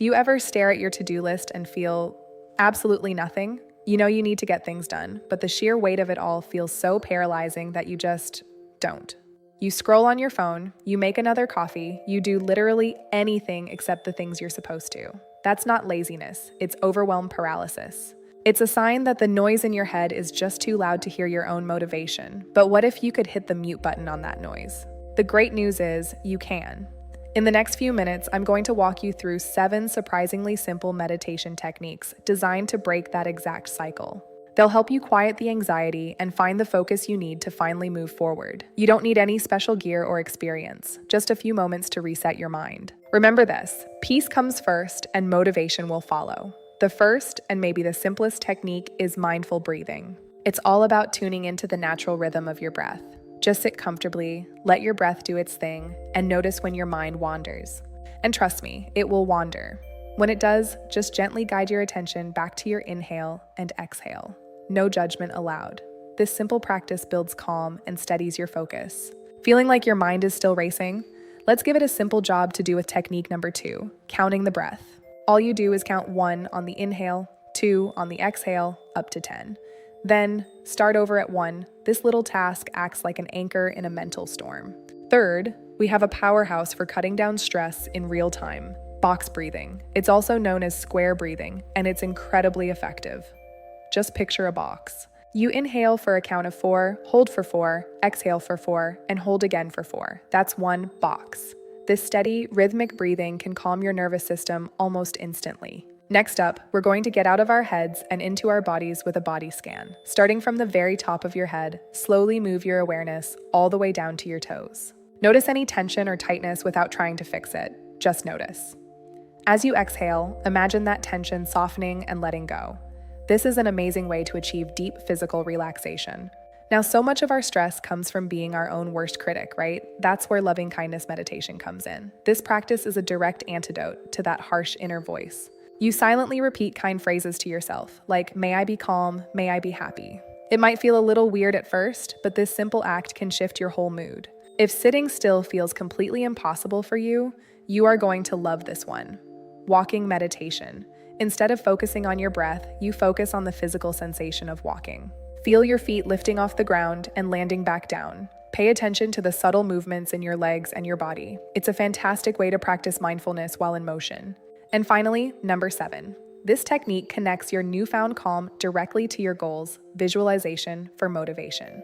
Do you ever stare at your to-do list and feel absolutely nothing? You know you need to get things done, but the sheer weight of it all feels so paralyzing that you just don't. You scroll on your phone, you make another coffee, you do literally anything except the things you're supposed to. That's not laziness, it's overwhelm paralysis. It's a sign that the noise in your head is just too loud to hear your own motivation. But what if you could hit the mute button on that noise? The great news is you can. In the next few minutes, I'm going to walk you through 7 surprisingly simple meditation techniques designed to break that exact cycle. They'll help you quiet the anxiety and find the focus you need to finally move forward. You don't need any special gear or experience, just a few moments to reset your mind. Remember this, peace comes first and motivation will follow. The first, and maybe the simplest technique, is mindful breathing. It's all about tuning into the natural rhythm of your breath. Just sit comfortably, let your breath do its thing, and notice when your mind wanders. And trust me, it will wander. When it does, just gently guide your attention back to your inhale and exhale. No judgment allowed. This simple practice builds calm and steadies your focus. Feeling like your mind is still racing? Let's give it a simple job to do with technique number 2, counting the breath. All you do is count 1 on the inhale, 2 on the exhale, up to 10. Then, start over at 1. This little task acts like an anchor in a mental storm. Third, we have a powerhouse for cutting down stress in real time, box breathing. It's also known as square breathing, and it's incredibly effective. Just picture a box. You inhale for a count of 4, hold for 4, exhale for 4, and hold again for 4. That's 1 box. This steady, rhythmic breathing can calm your nervous system almost instantly. Next up, we're going to get out of our heads and into our bodies with a body scan. Starting from the very top of your head, slowly move your awareness all the way down to your toes. Notice any tension or tightness without trying to fix it. Just notice. As you exhale, imagine that tension softening and letting go. This is an amazing way to achieve deep physical relaxation. Now, so much of our stress comes from being our own worst critic, right? That's where loving kindness meditation comes in. This practice is a direct antidote to that harsh inner voice. You silently repeat kind phrases to yourself, like, may I be calm, may I be happy. It might feel a little weird at first, but this simple act can shift your whole mood. If sitting still feels completely impossible for you, you are going to love this one. Walking meditation. Instead of focusing on your breath, you focus on the physical sensation of walking. Feel your feet lifting off the ground and landing back down. Pay attention to the subtle movements in your legs and your body. It's a fantastic way to practice mindfulness while in motion. And finally, number 7. This technique connects your newfound calm directly to your goals, visualization for motivation.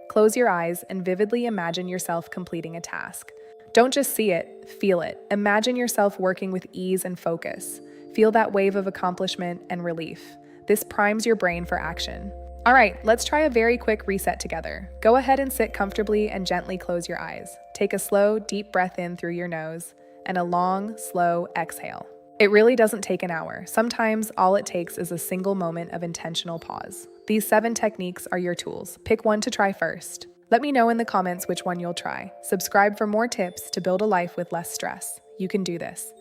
Close your eyes and vividly imagine yourself completing a task. Don't just see it, feel it. Imagine yourself working with ease and focus. Feel that wave of accomplishment and relief. This primes your brain for action. All right, let's try a very quick reset together. Go ahead and sit comfortably and gently close your eyes. Take a slow, deep breath in through your nose and a long, slow exhale. It really doesn't take an hour. Sometimes all it takes is a single moment of intentional pause. These 7 techniques are your tools. Pick one to try first. Let me know in the comments which one you'll try. Subscribe for more tips to build a life with less stress. You can do this.